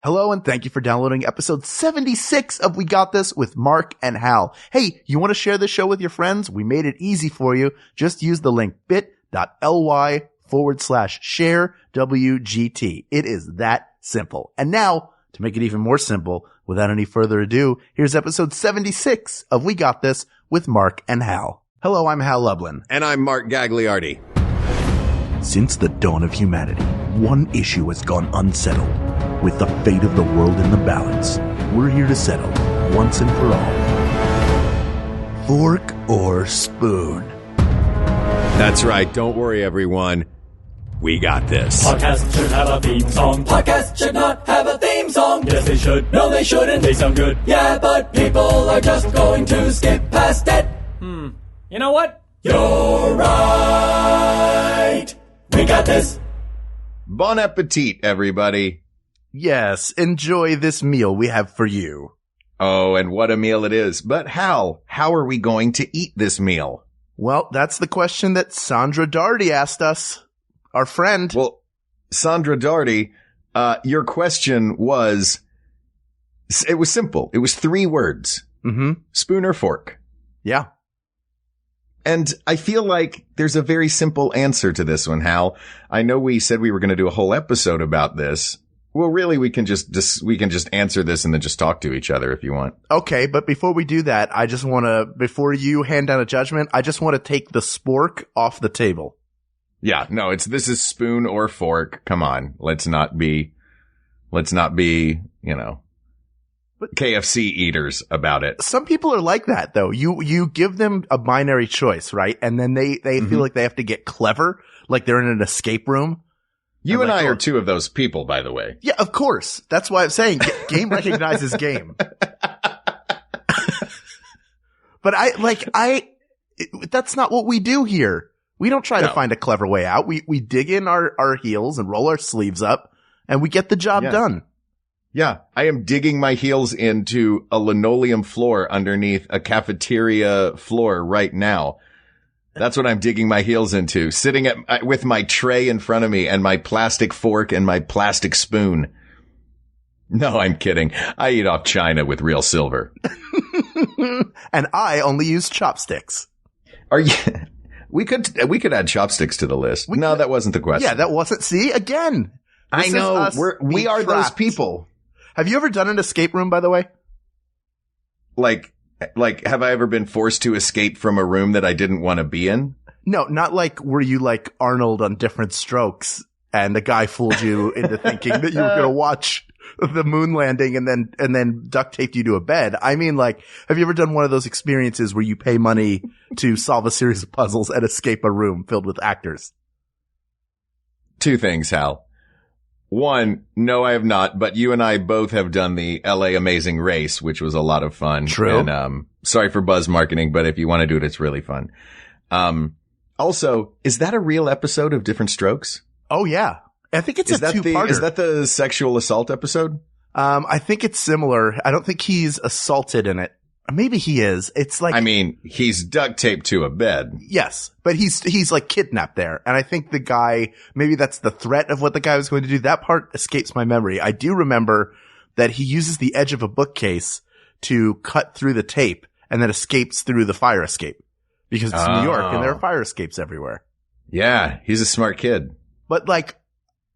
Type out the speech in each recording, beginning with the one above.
Hello, and thank you for downloading episode 76 of We Got This with Mark and Hal. Hey, you want to share this show with your friends? We made it easy for you. Just use the link bit.ly/share WGT. It is that simple. And now, to make it even more simple, without any further ado, here's episode 76 of We Got This with Mark and Hal. Hello, I'm Hal Lublin. And I'm Mark Gagliardi. Since the dawn of humanity, one issue has gone unsettled. With the fate of the world in the balance, we're here to settle, once and for all. Fork or spoon? That's right. Don't worry, everyone. We got this. Podcast should have a theme song. Podcast should not have a theme song. Yes, they should. No, they shouldn't. They sound good. Yeah, but people are just going to skip past it. You know what? You're right. We got this. Bon appetit, everybody. Yes, enjoy this meal we have for you. Oh, and what a meal it is. But how are we going to eat this meal? Well, that's the question that Sandra Darty asked us, our friend. Well, Sandra Darty, your question was, it was simple. It was 3 words. Spoon or fork. Yeah. And I feel like there's a very simple answer to this one, Hal. I know we said we were going to do a whole episode about this. Well, really, we can just answer this and then just talk to each other if you want. Okay, but before we do that, I just want to, before you hand down a judgment, I just want to take the spork off the table. Yeah, no, this is spoon or fork. Come on. Let's not be, KFC eaters about it. Some people are like that, though. You give them a binary choice, right? And then they feel like they have to get clever, like they're in an escape room. You and I are 2 of those people, by the way. Yeah, of course. That's why I'm saying game recognizes game. But that's not what we do here. We don't try to find a clever way out. We dig in our heels and roll our sleeves up and we get the job done. Yeah. I am digging my heels into a linoleum floor underneath a cafeteria floor right now. That's what I'm digging my heels into, sitting with my tray in front of me and my plastic fork and my plastic spoon. No, I'm kidding. I eat off china with real silver. And I only use chopsticks. We could add chopsticks to the list. No, that wasn't the question. Yeah, that wasn't. See, again. I know. We are those people. Have you ever done an escape room, by the way? Like, have I ever been forced to escape from a room that I didn't want to be in? No, not like were you like Arnold on Different Strokes and the guy fooled you into thinking that you were going to watch the moon landing and then duct taped you to a bed. I mean, like, have you ever done one of those experiences where you pay money to solve a series of puzzles and escape a room filled with actors? 2 things, Hal. 1, no, I have not, but you and I both have done the LA Amazing Race, which was a lot of fun. True. And, sorry for buzz marketing, but if you want to do it, it's really fun. Also, is that a real episode of Different Strokes? Oh, yeah. I think it's a 2-parter. Is that the sexual assault episode? I think it's similar. I don't think he's assaulted in it. Maybe he is. It's like, I mean, he's duct taped to a bed. Yes, but he's like kidnapped there. And I think the guy, maybe that's the threat of what the guy was going to do. That part escapes my memory. I do remember that he uses the edge of a bookcase to cut through the tape and then escapes through the fire escape because it's New York and there are fire escapes everywhere. Yeah. He's a smart kid. But like,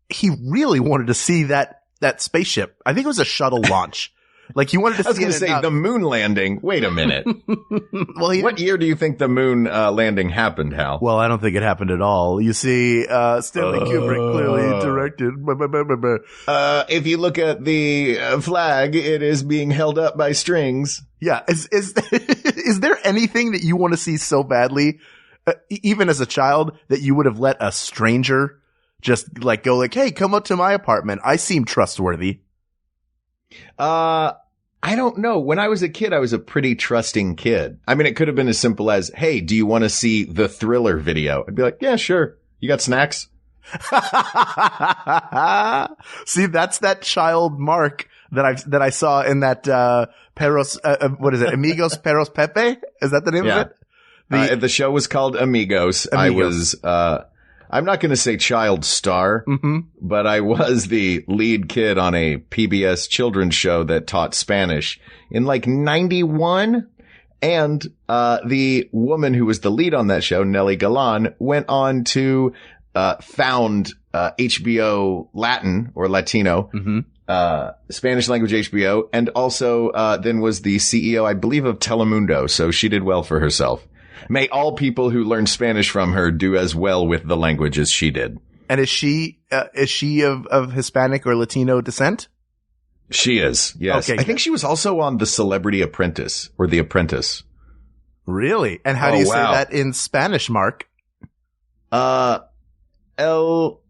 he really wanted to see that spaceship. I think it was a shuttle launch. Like he wanted to see. I was going to say the moon landing. Wait a minute. Well, what year do you think the moon landing happened, Hal? Well, I don't think it happened at all. You see, Stanley Kubrick clearly directed. If you look at the flag, it is being held up by strings. Yeah. Is there anything that you want to see so badly, even as a child, that you would have let a stranger just like go like, hey, come up to my apartment. I seem trustworthy. I don't know. When I was a kid, I was a pretty trusting kid. I mean, it could have been as simple as, hey, do you want to see the Thriller video? I'd be like, yeah, sure. You got snacks? See, that's that child Mark that I saw in that, Perros, what is it? Amigos Perros Pepe? Is that the name of it? The show was called Amigos. I I'm not going to say child star, but I was the lead kid on a PBS children's show that taught Spanish in like 91. And the woman who was the lead on that show, Nelly Galan, went on to found HBO Latin or Latino, Spanish language HBO, and also then was the CEO, I believe, of Telemundo. So she did well for herself. May all people who learn Spanish from her do as well with the language as she did. And is she of Hispanic or Latino descent? She is, yes. Okay, I think she was also on The Celebrity Apprentice or The Apprentice. Really? And how do you say that in Spanish, Mark? Man, I'll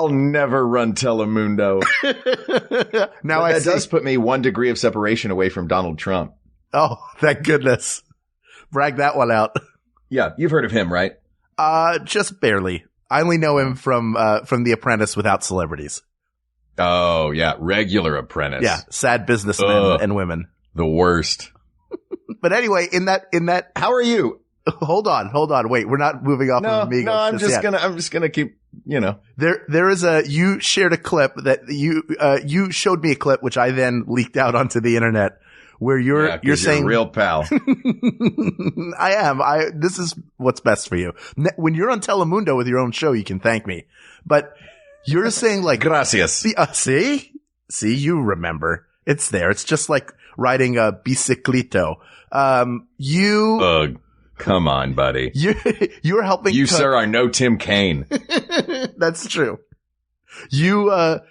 never run Telemundo. Now that does put me 1 degree of separation away from Donald Trump. Oh, thank goodness. Brag that one out. Yeah, you've heard of him, right? Just barely. I only know him from The Apprentice without celebrities. Oh, yeah. Regular Apprentice. Yeah. Sad businessmen and women. The worst. But anyway, in that, how are you? Hold on. Wait, we're not moving off of Amigos. No, I'm just gonna keep, There is you shared a clip that you showed me a clip, which I then leaked out onto the internet, where you're saying, you're a real pal. I am. This is what's best for you. When you're on Telemundo with your own show, you can thank me. But you're saying like, gracias. See, you remember. It's there. It's just like riding a biciclito. Come on, buddy. You're helping. You, sir, are no Tim Kaine. That's true. You're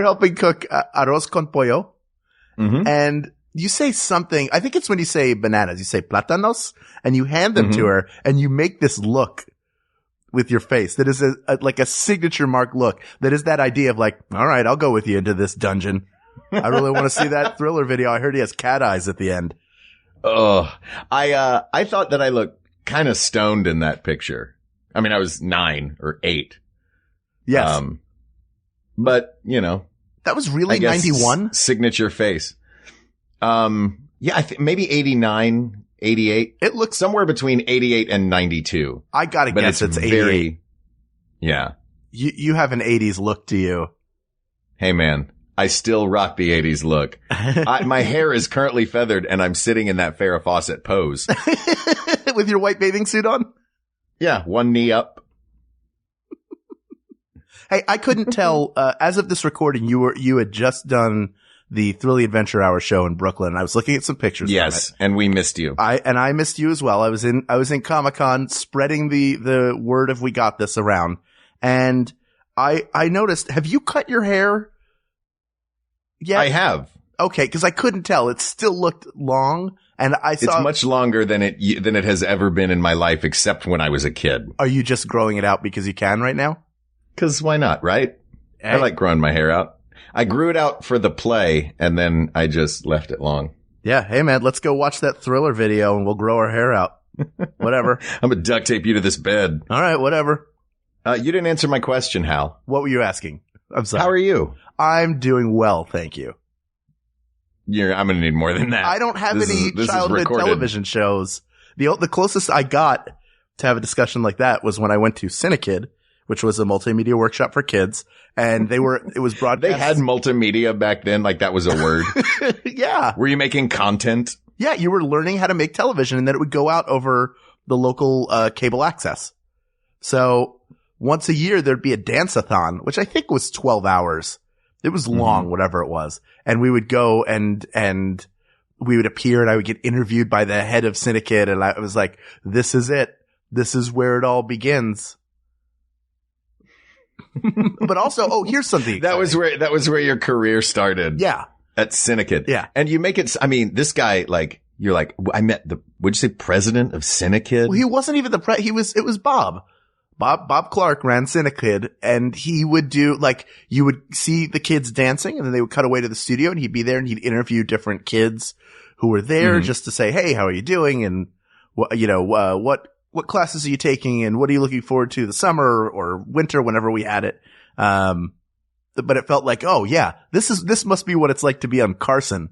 helping cook arroz con pollo. And you say something. I think it's when you say bananas. You say plátanos, and you hand them to her, and you make this look with your face that is like a signature mark look. That is that idea of like, all right, I'll go with you into this dungeon. I really want to see that Thriller video. I heard he has cat eyes at the end. Oh, I thought that I looked kind of stoned in that picture. I mean, I was 9 or 8. Yes. But, that was really 91 signature face. Yeah, maybe 89, 88. It looks somewhere between 88 and 92. I gotta guess it's 88. Yeah. You have an 80s look to you. Hey man, I still rock the 80s look. My hair is currently feathered and I'm sitting in that Farrah Fawcett pose. With your white bathing suit on? Yeah, one knee up. Hey, I couldn't tell, as of this recording, you had just done the Thrilly Adventure Hour show in Brooklyn. I was looking at some pictures. Yes, and we missed you. I missed you as well. I was in Comic-Con spreading the word of We Got This around. And I noticed, have you cut your hair yet? I have. Okay, because I couldn't tell. It still looked long. And I saw it's much longer than it has ever been in my life, except when I was a kid. Are you just growing it out because you can right now? Because why not, right? Hey. I like growing my hair out. I grew it out for the play, and then I just left it long. Yeah. Hey, man, let's go watch that Thriller video, and we'll grow our hair out. Whatever. I'm going to duct tape you to this bed. All right, whatever. You didn't answer my question, Hal. What were you asking? I'm sorry. How are you? I'm doing well, thank you. I'm going to need more than that. I don't have any childhood television shows. The closest I got to have a discussion like that was when I went to Cinekid, which was a multimedia workshop for kids. And it was broadcast. They had multimedia back then, like that was a word. Yeah. Were you making content? Yeah, you were learning how to make television, and then it would go out over the local cable access. So once a year, there'd be a dance-a-thon, which I think was 12 hours. It was long, whatever it was. And we would go and we would appear, and I would get interviewed by the head of Cinekid, and I was like, this is it. This is where it all begins. But also, here's something exciting. That was where your career started. Yeah. At Cinekid. Yeah. And you make it, I mean, this guy, like, you're like, I met would you say president of Cinekid? Well, he wasn't even it was Bob. Bob Clark ran Cinekid, and he would do, like, you would see the kids dancing, and then they would cut away to the studio, and he'd be there, and he'd interview different kids who were there just to say, hey, how are you doing? And, what classes are you taking, and what are you looking forward to the summer or winter whenever we had it? But it felt like, this must be what it's like to be on Carson.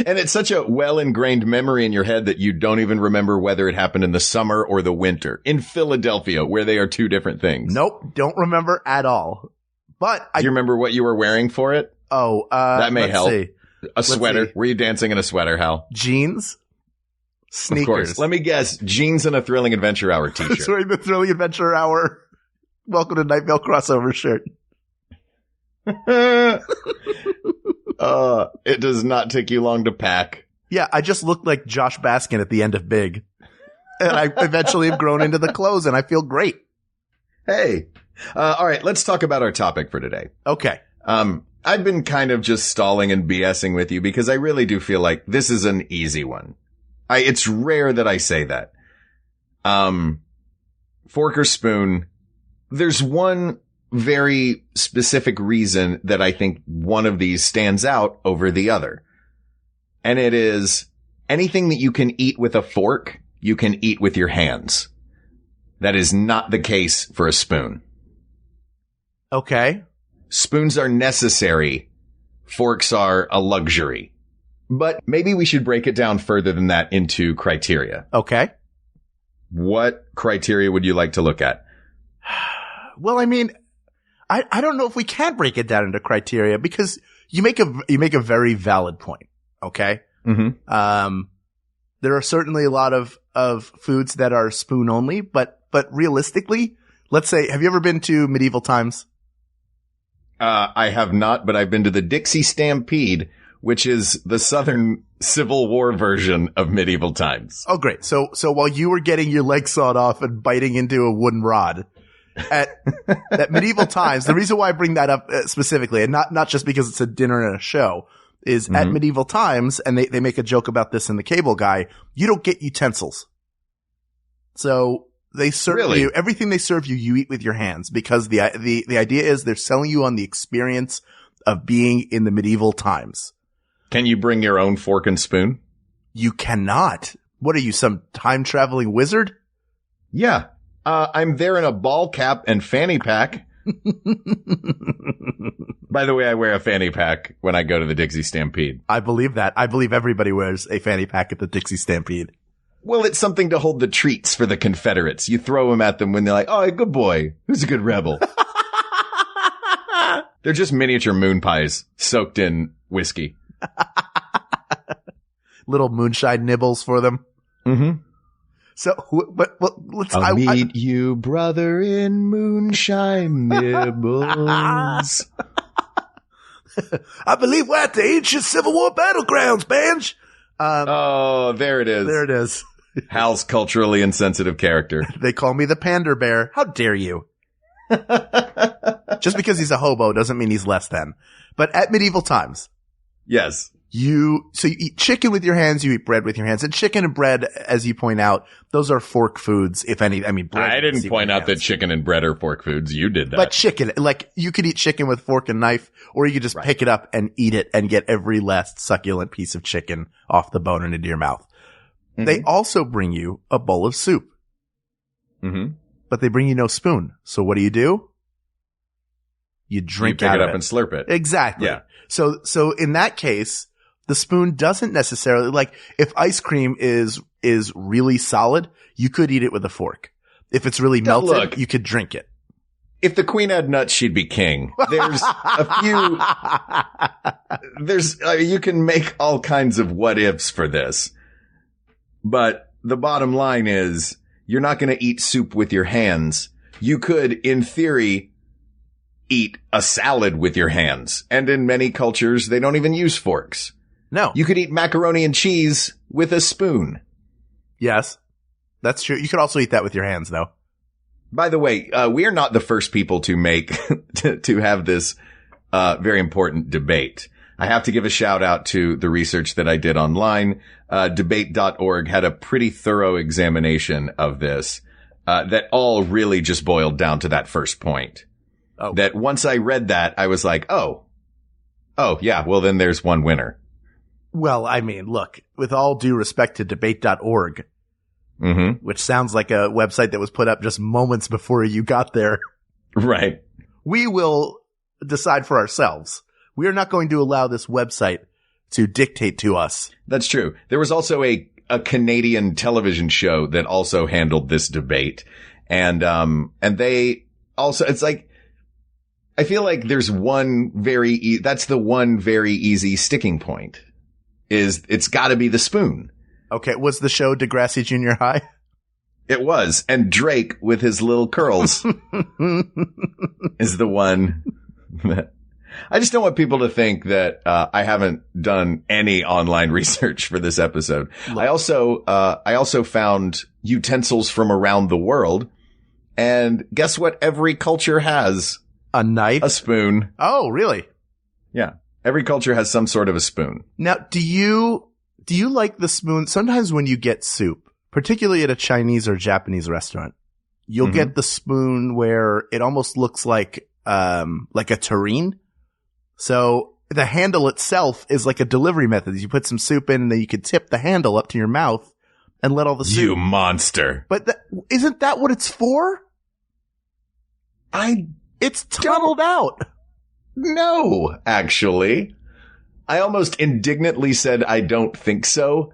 And it's such a well-ingrained memory in your head that you don't even remember whether it happened in the summer or the winter in Philadelphia, where they are two different things. Nope. Don't remember at all. But Do you remember what you were wearing for it? Oh, that may let's help. see. A sweater. see. Were you dancing in a sweater, Hal? Jeans, sneakers. Of course. Let me guess. Jeans and a Thrilling Adventure Hour I was t-shirt. wearing the Thrilling Adventure Hour. Welcome to Night Vale crossover shirt. It does not take you long to pack. Yeah, I just looked like Josh Baskin at the end of Big. And I eventually have grown into the clothes and I feel great. Hey. All right. Let's talk about our topic for today. Okay. I've been kind of just stalling and BSing with you because I really do feel like this is an easy one. It's rare that I say that. Fork or spoon. There's one very specific reason that I think one of these stands out over the other. And it is anything that you can eat with a fork, you can eat with your hands. That is not the case for a spoon. Okay. Spoons are necessary. Forks are a luxury. But maybe we should break it down further than that into criteria. Okay. What criteria would you like to look at? Well, I mean, I don't know if we can break it down into criteria because you make a very valid point. Okay. Mm-hmm. There are certainly a lot of foods that are spoon only, but realistically, let's say, have you ever been to medieval times? I have not, but I've been to the Dixie Stampede, which is the Southern Civil War version of medieval times. Oh, great. So while you were getting your leg sawed off and biting into a wooden rod at medieval times, the reason why I bring that up specifically, and not just because it's a dinner and a show, is at medieval times, and they make a joke about this in The Cable Guy, you don't get utensils. So they serve you everything they serve you, you eat with your hands because the idea is they're selling you on the experience of being in the medieval times. Can you bring your own fork and spoon? You cannot. What are you, some time traveling wizard? Yeah. I'm there in a ball cap and fanny pack. By the way, I wear a fanny pack when I go to the Dixie Stampede. I believe that. I believe everybody wears a fanny pack at the Dixie Stampede. Well, it's something to hold the treats for the Confederates. You throw them at them when they're like, oh, good boy. Who's a good rebel? They're just miniature moon pies soaked in whiskey. Little moonshine nibbles for them. Mm-hmm. So, but let's. I'll meet you, brother, in moonshine nibbles. I believe we're at the ancient Civil War battlegrounds, Benj. There it is. There it is. Hal's culturally insensitive character. They call me the Pander Bear. How dare you? Just because he's a hobo doesn't mean he's less than. But at medieval times. Yes. You eat chicken with your hands, you eat bread with your hands. And chicken and bread, as you point out, those are fork foods, if any. I mean, bread. I didn't point out that chicken and bread are fork foods. You did that. But chicken, like, you could eat chicken with fork and knife, or you could just pick it up and eat it and get every last succulent piece of chicken off the bone and into your mouth. Mm-hmm. They also bring you a bowl of soup. Mm-hmm. But they bring you no spoon. So what do? You drink out of it. You pick it up and slurp it. Exactly. Yeah. So in that case, the spoon doesn't necessarily, like, if ice cream is really solid, you could eat it with a fork. If it's really melted, you could drink it. If the queen had nuts, she'd be king. There's you can make all kinds of what ifs for this. But the bottom line is, you're not going to eat soup with your hands. You could, in theory, eat a salad with your hands. And in many cultures, they don't even use forks. No. You could eat macaroni and cheese with a spoon. Yes, that's true. You could also eat that with your hands, though. By the way, we are not the first people to make, to have this, very important debate. I have to give a shout out to the research that I did online. Debate.org had a pretty thorough examination of this, that all really just boiled down to that first point. Oh. That once I read that, I was like, oh, yeah, well then there's one winner. Well, I mean, look, with all due respect to debate.org, which sounds like a website that was put up just moments before you got there. Right. We will decide for ourselves. We are not going to allow this website to dictate to us. That's true. There was also a Canadian television show that also handled this debate. And they also, it's like, I feel like there's that's the one very easy sticking point is it's gotta be the spoon. Okay. Was the show Degrassi Junior High? It was. And Drake with his little curls is the one that I just don't want people to think that, I haven't done any online research for this episode. I also found utensils from around the world. And guess what? Every culture has a knife, a spoon. Oh, really? Yeah. Every culture has some sort of a spoon. Now, do you like the spoon? Sometimes when you get soup, particularly at a Chinese or Japanese restaurant, you'll get the spoon where it almost looks like a tureen. So the handle itself is like a delivery method. You put some soup in and then you can tip the handle up to your mouth and let all the soup. You monster. But isn't that what it's for? It's tunneled out. No, actually. I almost indignantly said I don't think so.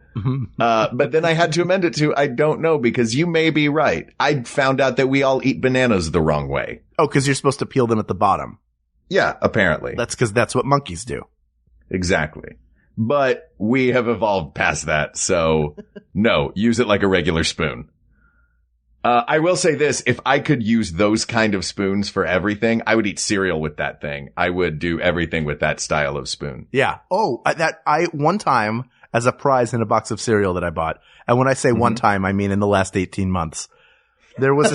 But then I had to amend it to I don't know because you may be right. I found out that we all eat bananas the wrong way. Oh, because you're supposed to peel them at the bottom. Yeah, apparently. That's because that's what monkeys do. Exactly. But we have evolved past that. So no, use it like a regular spoon. I will say this. If I could use those kind of spoons for everything, I would eat cereal with that thing. I would do everything with that style of spoon. Yeah. Oh, one time as a prize in a box of cereal that I bought. And when I say one time, I mean in the last 18 months. There was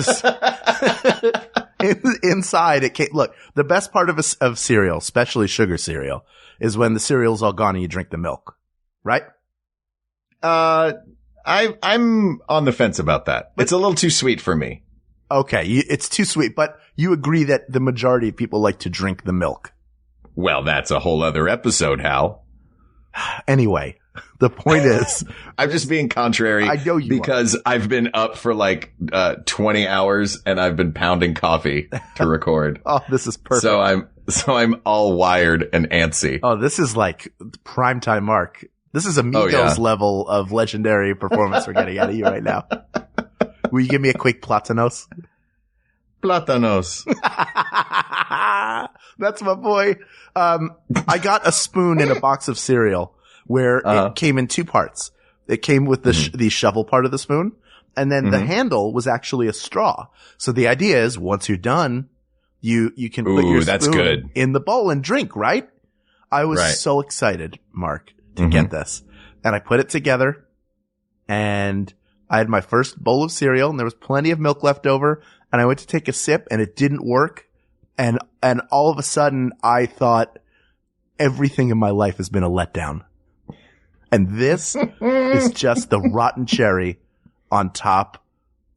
inside it came, look, the best part of cereal, especially sugar cereal, is when the cereal's all gone and you drink the milk. Right? I'm on the fence about that. It's a little too sweet for me. Okay. It's too sweet, but you agree that the majority of people like to drink the milk. Well, that's a whole other episode, Hal. Anyway, the point is, I'm just being contrary. I know you because I've been up for like 20 hours and I've been pounding coffee to record. Oh, this is perfect. So I'm all wired and antsy. Oh, this is like primetime Mark. This is Amigos level of legendary performance we're getting out of you right now. Will you give me a quick platanos? Platanos. That's my boy. I got a spoon in a box of cereal where it came in two parts. It came with the shovel part of the spoon, and then the handle was actually a straw. So the idea is once you're done, you can put your spoon in the bowl and drink, right? I was so excited, Mark, to get this. And I put it together and I had my first bowl of cereal and there was plenty of milk left over and I went to take a sip and it didn't work. And all of a sudden I thought everything in my life has been a letdown. And this is just the rotten cherry on top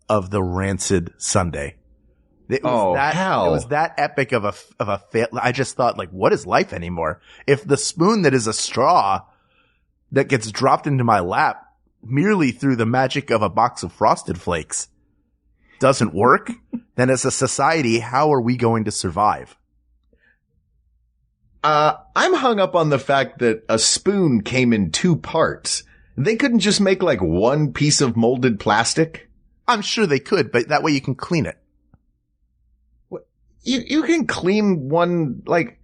of the rancid sundae. It was that epic of a fail. I just thought, like, what is life anymore? If the spoon that is a straw that gets dropped into my lap merely through the magic of a box of Frosted Flakes doesn't work, then as a society, how are we going to survive? I'm hung up on the fact that a spoon came in two parts. They couldn't just make like one piece of molded plastic? I'm sure they could, but that way you can clean it. You can clean one, like,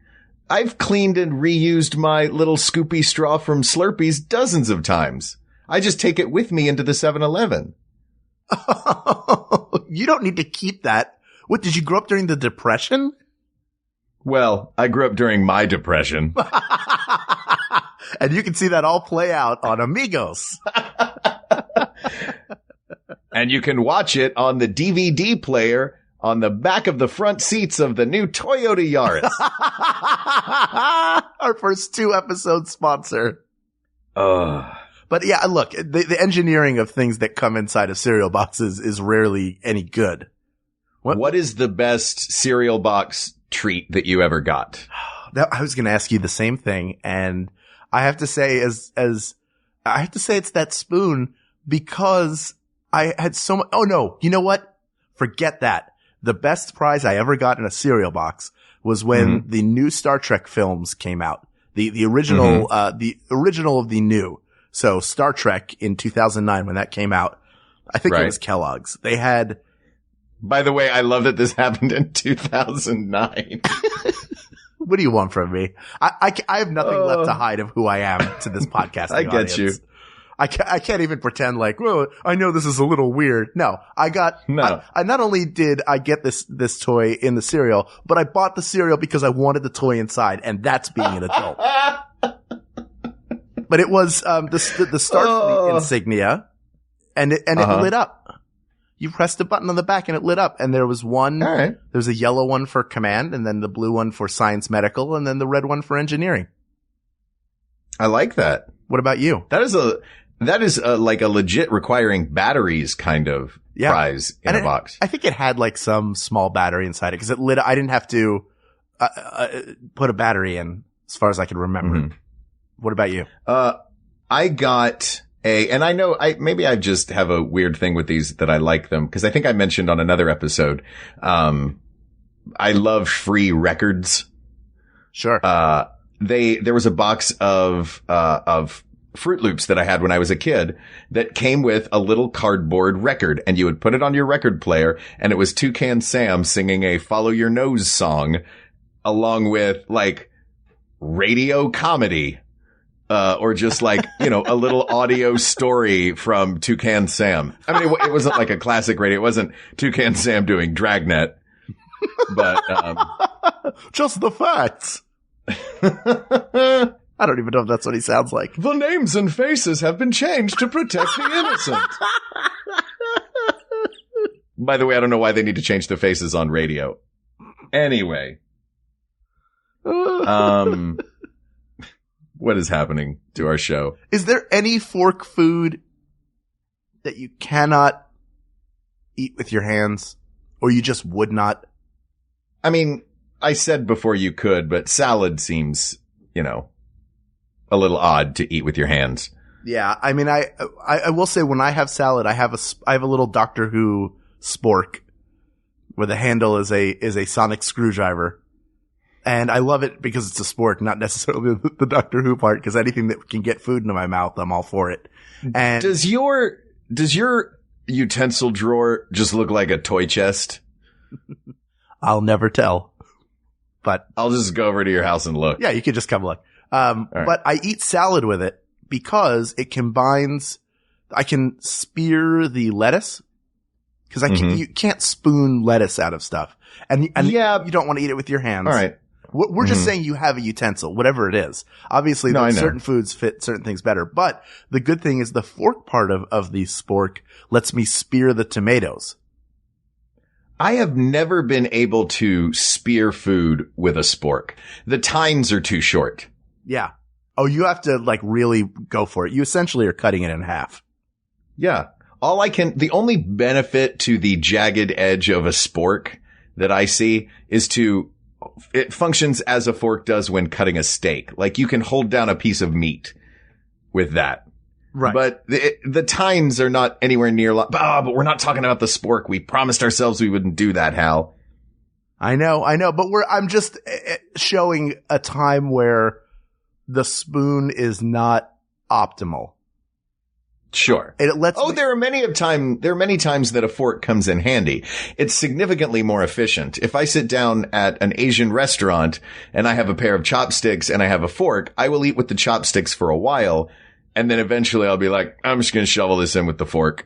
I've cleaned and reused my little scoopy straw from Slurpees dozens of times. I just take it with me into the 7-Eleven. You don't need to keep that. What, did you grow up during the Depression? Well, I grew up during my depression. And you can see that all play out on Amigos. And you can watch it on the DVD player on the back of the front seats of the new Toyota Yaris. Our first 2 episode sponsor. But yeah, look, the engineering of things that come inside of cereal boxes is rarely any good. What is the best cereal box treat that you ever got? I was going to ask you the same thing. And I have to say I have to say it's that spoon because I had so much. Oh no, you know what? Forget that. The best prize I ever got in a cereal box was when the new Star Trek films came out. The original, the original of the new. So Star Trek in 2009 when that came out, I think it was Kellogg's. They had. By the way, I love that this happened in 2009. What do you want from me? I have nothing left to hide of who I am to this podcast. I get audience. you. I can't even pretend like, well, I know this is a little weird. No, I not only did I get this toy in the cereal, but I bought the cereal because I wanted the toy inside, and that's being an adult. But it was, the Starfleet insignia, and it lit up. You pressed a button on the back and it lit up, and there was one, there's a yellow one for command, and then the blue one for science medical, and then the red one for engineering. I like that. What about you? That is like a legit requiring batteries kind of prize in a box. I think it had like some small battery inside it because it lit. I didn't have to put a battery in, as far as I can remember. Mm-hmm. What about you? I got and I know maybe I just have a weird thing with these that I like them because I think I mentioned on another episode. I love free records. Sure. There was a box of Fruit Loops that I had when I was a kid that came with a little cardboard record, and you would put it on your record player, and it was Toucan Sam singing a Follow Your Nose song along with like radio comedy, or just like, a little audio story from Toucan Sam. I mean, it wasn't like a classic radio. It wasn't Toucan Sam doing Dragnet, but, just the facts. I don't even know if that's what he sounds like. The names and faces have been changed to protect the innocent. By the way, I don't know why they need to change the faces on radio. Anyway. What is happening to our show? Is there any fork food that you cannot eat with your hands, or you just would not? I mean, I said before you could, but salad seems, a little odd to eat with your hands. Yeah, I mean, I will say when I have salad, I have a little Doctor Who spork where the handle is a sonic screwdriver, and I love it because it's a spork, not necessarily the Doctor Who part. Because anything that can get food into my mouth, I'm all for it. And does your utensil drawer just look like a toy chest? I'll never tell. But I'll just go over to your house and look. Yeah, you could just come look. But I eat salad with it because it combines. I can spear the lettuce because you can't spoon lettuce out of stuff, and yeah, you don't want to eat it with your hands. All right, we're just saying you have a utensil, whatever it is. Obviously, certain foods fit certain things better, but the good thing is the fork part of the spork lets me spear the tomatoes. I have never been able to spear food with a spork. The tines are too short. Yeah. Oh, you have to like really go for it. You essentially are cutting it in half. Yeah. The only benefit to the jagged edge of a spork that I see is it functions as a fork does when cutting a steak. Like you can hold down a piece of meat with that. Right. But the tines are not anywhere near, but we're not talking about the spork. We promised ourselves we wouldn't do that, Hal. I know, but I'm just showing a time where the spoon is not optimal. Sure. There are many times that a fork comes in handy. It's significantly more efficient. If I sit down at an Asian restaurant and I have a pair of chopsticks and I have a fork, I will eat with the chopsticks for a while. And then eventually I'll be like, I'm just going to shovel this in with the fork.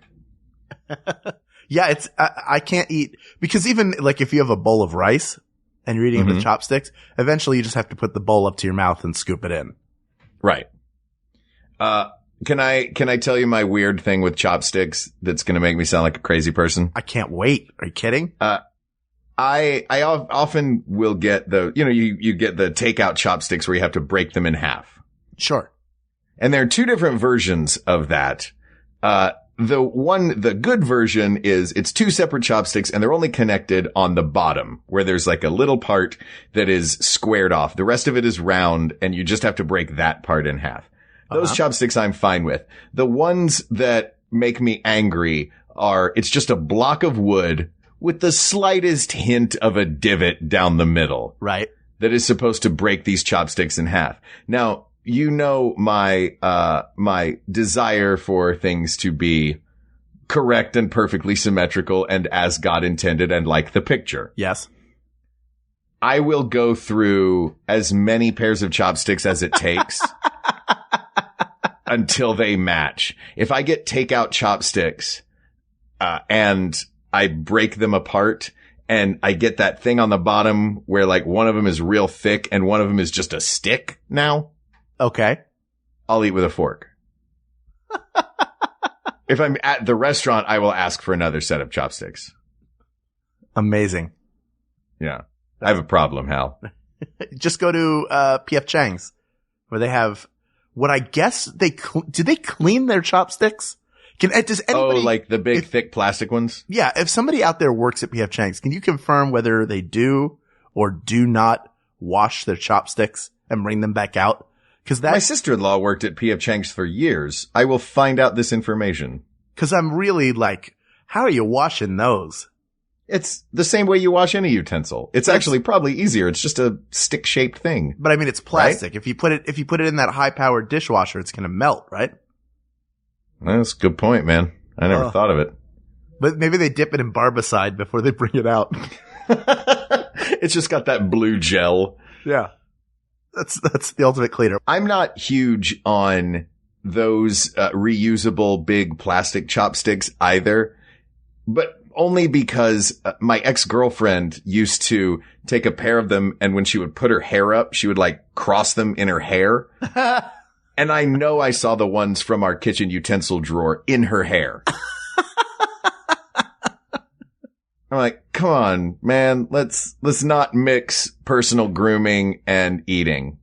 Yeah, I can't eat because even like if you have a bowl of rice and you're eating it with chopsticks, eventually you just have to put the bowl up to your mouth and scoop it in. Right. Can I tell you my weird thing with chopsticks that's going to make me sound like a crazy person? I can't wait. Are you kidding? I often will get you get the takeout chopsticks where you have to break them in half. Sure. And there are two different versions of that. The good version is it's two separate chopsticks and they're only connected on the bottom where there's like a little part that is squared off. The rest of it is round and you just have to break that part in half. Those chopsticks I'm fine with. The ones that make me angry it's just a block of wood with the slightest hint of a divot down the middle. Right. that is supposed to break these chopsticks in half. Now, you know my desire for things to be correct and perfectly symmetrical and as God intended and like the picture. Yes. I will go through as many pairs of chopsticks as it takes until they match. If I get takeout chopsticks, and I break them apart and I get that thing on the bottom where like one of them is real thick and one of them is just a stick now, Okay. I'll eat with a fork. If I'm at the restaurant, I will ask for another set of chopsticks. Amazing. Yeah. I have a problem, Hal. Just go to P.F. Chang's where they have what I guess do they clean their chopsticks? Does anybody, like the big thick plastic ones? Yeah. If somebody out there works at P.F. Chang's, can you confirm whether they do or do not wash their chopsticks and bring them back out? Cause my sister-in-law worked at P.F. Chang's for years. I will find out this information. Cause I'm really like, how are you washing those? It's the same way you wash any utensil. It's actually probably easier. It's just a stick-shaped thing. But I mean, it's plastic. Right? If you put it in that high-powered dishwasher, it's going to melt, right? That's a good point, man. I never thought of it. But maybe they dip it in barbicide before they bring it out. It's just got that blue gel. Yeah. That's the ultimate cleaner. I'm not huge on those reusable big plastic chopsticks either, but only because my ex-girlfriend used to take a pair of them, and when she would put her hair up, she would like cross them in her hair. And I know I saw the ones from our kitchen utensil drawer in her hair. I'm like, come on, man, let's not mix personal grooming and eating.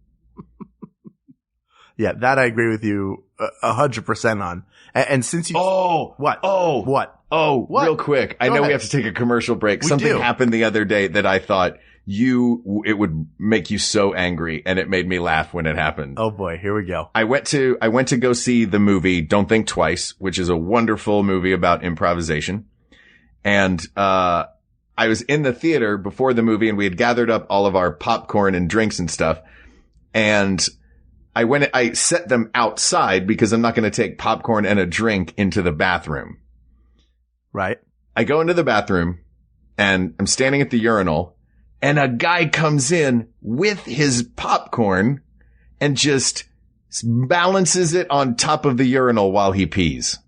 Yeah, that I agree with you 100% on. And since you... What? Real quick. I know we have to take a commercial break. Something happened the other day that I thought it would make you so angry, and it made me laugh when it happened. Oh boy, here we go. I went to go see the movie Don't Think Twice, which is a wonderful movie about improvisation. And, I was in the theater before the movie, and we had gathered up all of our popcorn and drinks and stuff. And I set them outside because I'm not going to take popcorn and a drink into the bathroom. Right. I go into the bathroom and I'm standing at the urinal, and a guy comes in with his popcorn and just balances it on top of the urinal while he pees.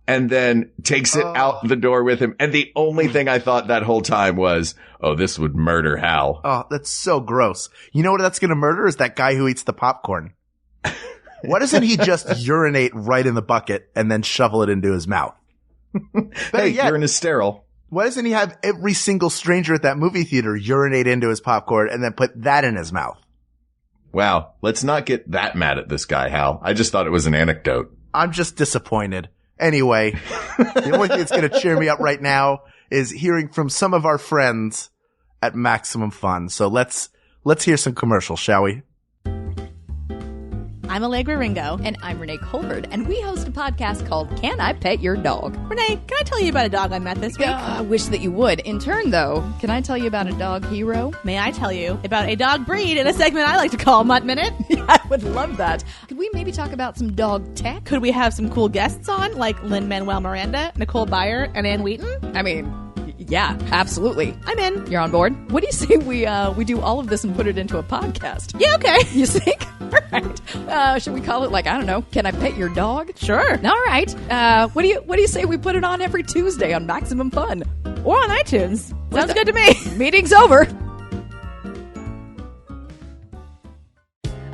And then takes it out the door with him. And the only thing I thought that whole time was, oh, this would murder Hal. Oh, that's so gross. You know what that's going to murder is that guy who eats the popcorn. Why doesn't he just urinate right in the bucket and then shovel it into his mouth? Hey, urine is sterile. Why doesn't he have every single stranger at that movie theater urinate into his popcorn and then put that in his mouth? Wow. Let's not get that mad at this guy, Hal. I just thought it was an anecdote. I'm just disappointed. Anyway, the only thing that's going to cheer me up right now is hearing from some of our friends at Maximum Fun. So let's hear some commercials, shall we? I'm Allegra Ringo. And I'm Renee Colbert, and we host a podcast called Can I Pet Your Dog? Renee, can I tell you about a dog I met this week? I wish that you would. In turn, though, can I tell you about a dog hero? May I tell you about a dog breed in a segment I like to call Mutt Minute? I would love that. Could we maybe talk about some dog tech? Could we have some cool guests on, like Lin-Manuel Miranda, Nicole Byer, and Ann Wheaton? I mean, yeah, absolutely. I'm in. You're on board? What do you say we do all of this and put it into a podcast? Yeah, okay. You think? All right. Should we call it, like, I don't know, Can I Pet Your Dog? Sure. All right. What do you say we put it on every Tuesday on Maximum Fun? Or on iTunes. Sounds good to me. Meeting's over.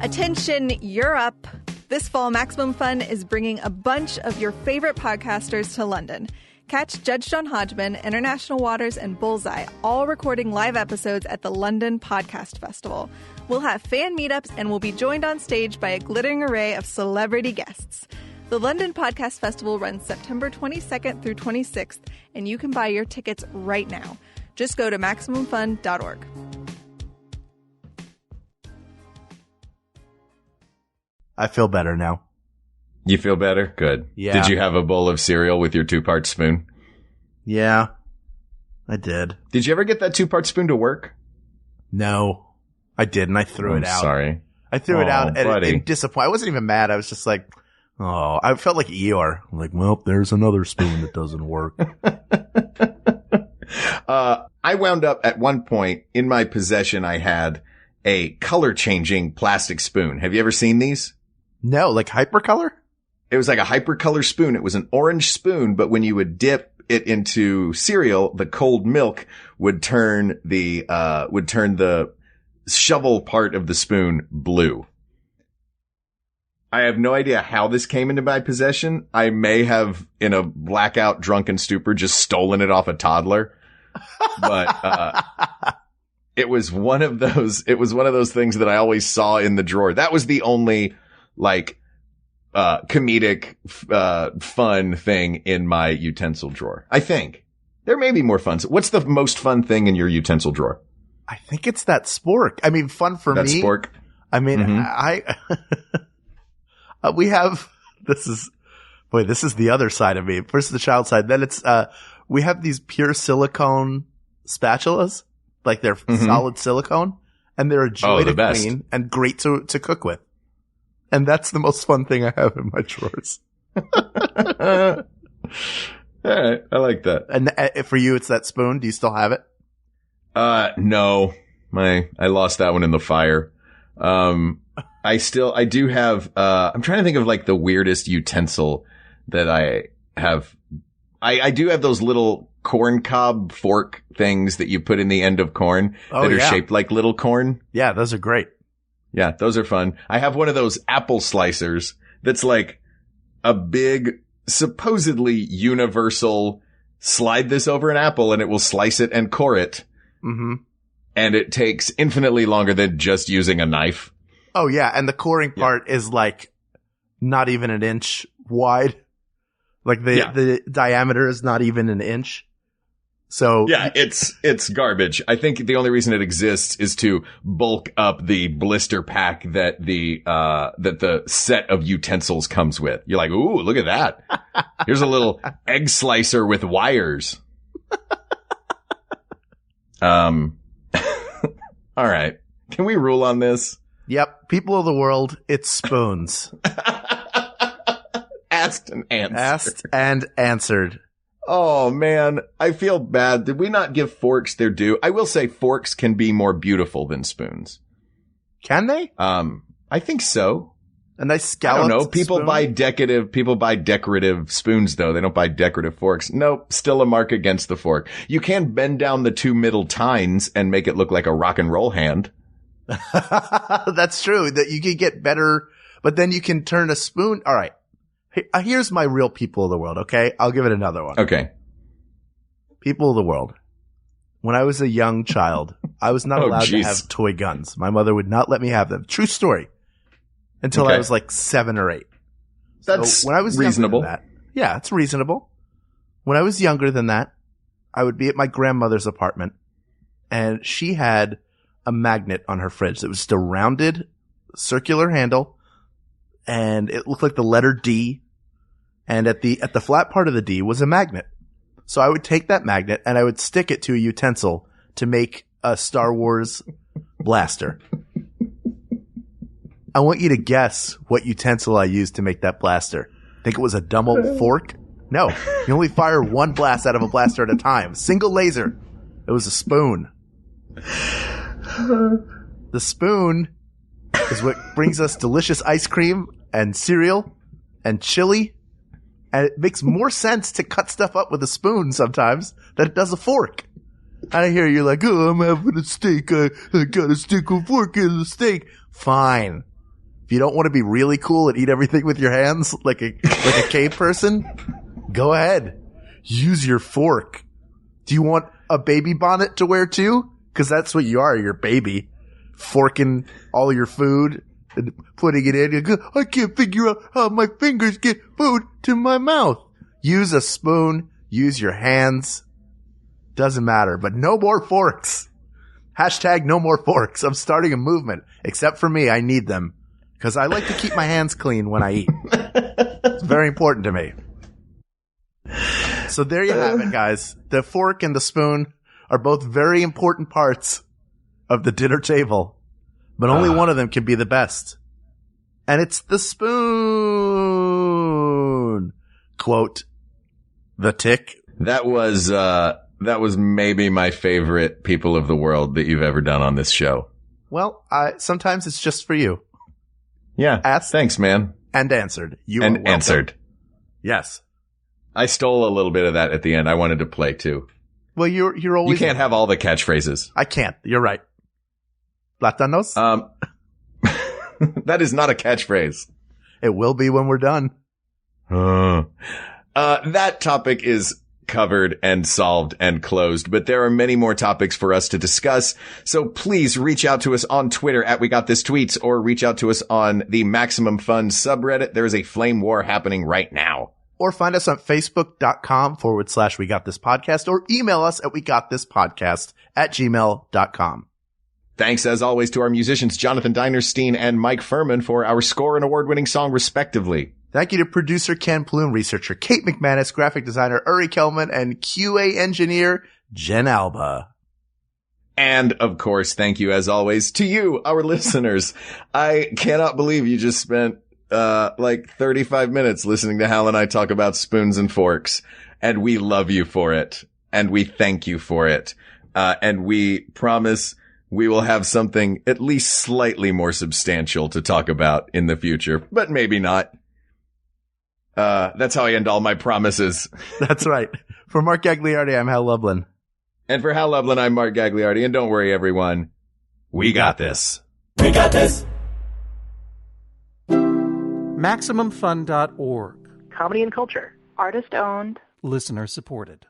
Attention, you're up. This fall, Maximum Fun is bringing a bunch of your favorite podcasters to London. Catch Judge John Hodgman, International Waters, and Bullseye, all recording live episodes at the London Podcast Festival. We'll have fan meetups, and we'll be joined on stage by a glittering array of celebrity guests. The London Podcast Festival runs September 22nd through 26th, and you can buy your tickets right now. Just go to MaximumFun.org. I feel better now. You feel better? Good. Yeah. Did you have a bowl of cereal with your 2-part spoon? Yeah, I did. Did you ever get that 2-part spoon to work? No, I didn't. I threw it out. Sorry. I threw it out and disappointed. I wasn't even mad. I was just like, oh, I felt like Eeyore. I'm like, well, there's another spoon that doesn't work. I wound up at one point in my possession, I had a color changing plastic spoon. Have you ever seen these? No, like hypercolor? It was like a hypercolor spoon. It was an orange spoon, but when you would dip it into cereal, the cold milk would turn the shovel part of the spoon blue. I have no idea how this came into my possession. I may have, in a blackout drunken stupor, just stolen it off a toddler. But, it was one of those things that I always saw in the drawer. That was the only, like, comedic, fun thing in my utensil drawer. I think. There may be more fun. So what's the most fun thing in your utensil drawer? I think it's that spork. I mean, fun for me. That spork? I mean, we have, this is the other side of me. First the child side. Then it's, we have these pure silicone spatulas. Like they're solid silicone, and they're a joy to clean and great to cook with. And that's the most fun thing I have in my drawers. All right. I like that. And for you, it's that spoon. Do you still have it? No, I lost that one in the fire. I do have, I'm trying to think of like the weirdest utensil that I have. I do have those little corn cob fork things that you put in the end of corn that are shaped like little corn. Yeah, those are great. Yeah, those are fun. I have one of those apple slicers that's like a big, supposedly universal slide this over an apple and it will slice it and core it. Mm-hmm. And it takes infinitely longer than just using a knife. Oh yeah. And the coring part is like not even an inch wide. Like the diameter is not even an inch. So yeah, it's garbage. I think the only reason it exists is to bulk up the blister pack that the set of utensils comes with. You're like, ooh, look at that. Here's a little egg slicer with wires. All right. Can we rule on this? Yep. People of the world, it's spoons. Asked and answered. Asked and answered. Oh man, I feel bad. Did we not give forks their due? I will say forks can be more beautiful than spoons. Can they? I think so. A nice scalloped I don't know. People spoon? buy decorative spoons though. They don't buy decorative forks. Nope. Still a mark against the fork. You can bend down the two middle tines and make it look like a rock and roll hand. That's true. That you can get better, but then you can turn a spoon. All right. Here's my real people of the world, okay? I'll give it another one. Okay. People of the world. When I was a young child, I was not allowed to have toy guns. My mother would not let me have them. True story. Until I was like 7 or 8. That's when I was reasonable. Younger than that, yeah, it's reasonable. When I was younger than that, I would be at my grandmother's apartment, and she had a magnet on her fridge that was just a rounded, circular handle, and it looked like the letter D. And at the flat part of the D was a magnet. So I would take that magnet and I would stick it to a utensil to make a Star Wars blaster. I want you to guess what utensil I used to make that blaster. Think it was a dumb old fork? No. You only fire one blast out of a blaster at a time. Single laser. It was a spoon. The spoon is what brings us delicious ice cream and cereal and chili. And it makes more sense to cut stuff up with a spoon sometimes than it does a fork. I hear you're like, oh, I'm having a steak. I got to stick a fork in the steak. Fine. If you don't want to be really cool and eat everything with your hands like a cave person, go ahead. Use your fork. Do you want a baby bonnet to wear too? Because that's what you are. You're a baby. Forking all your food and putting it in. You go, I can't figure out how my fingers get food to my mouth. Use a spoon. Use your hands. Doesn't matter. But no more forks. Hashtag no more forks. I'm starting a movement. Except for me. I need them. Because I like to keep my hands clean when I eat. It's very important to me. So there you have it, guys. The fork and the spoon are both very important parts of the dinner table, but only one of them can be the best. And it's the spoon. Quote, the tick. That was maybe my favorite People of the World that you've ever done on this show. Well, sometimes it's just for you. Yeah. Asked. Thanks, man. And answered. You are and welcome. Answered. Yes. I stole a little bit of that at the end. I wanted to play too. Well, you're always. You can't have all the catchphrases. I can't. You're right. Platanos? That is not a catchphrase. It will be when we're done. That topic is covered and solved and closed, but there are many more topics for us to discuss. So please reach out to us on Twitter at We Got This Tweets, or reach out to us on the Maximum Fun subreddit. There is a flame war happening right now. Or find us on Facebook.com/We Got This Podcast, or email us at WeGotThisPodcast@gmail.com. Thanks, as always, to our musicians, Jonathan Dinerstein and Mike Furman, for our score and award-winning song, respectively. Thank you to producer Ken Plume, researcher Kate McManus, graphic designer Uri Kelman, and QA engineer Jen Alba. And, of course, thank you, as always, to you, our listeners. I cannot believe you just spent, 35 minutes listening to Hal and I talk about spoons and forks. And we love you for it. And we thank you for it. And we promise we will have something at least slightly more substantial to talk about in the future, but maybe not. That's how I end all my promises. That's right. For Mark Gagliardi, I'm Hal Lublin. And for Hal Lublin, I'm Mark Gagliardi. And don't worry, everyone. We got this. We got this. MaximumFun.org. Comedy and culture. Artist owned. Listener supported.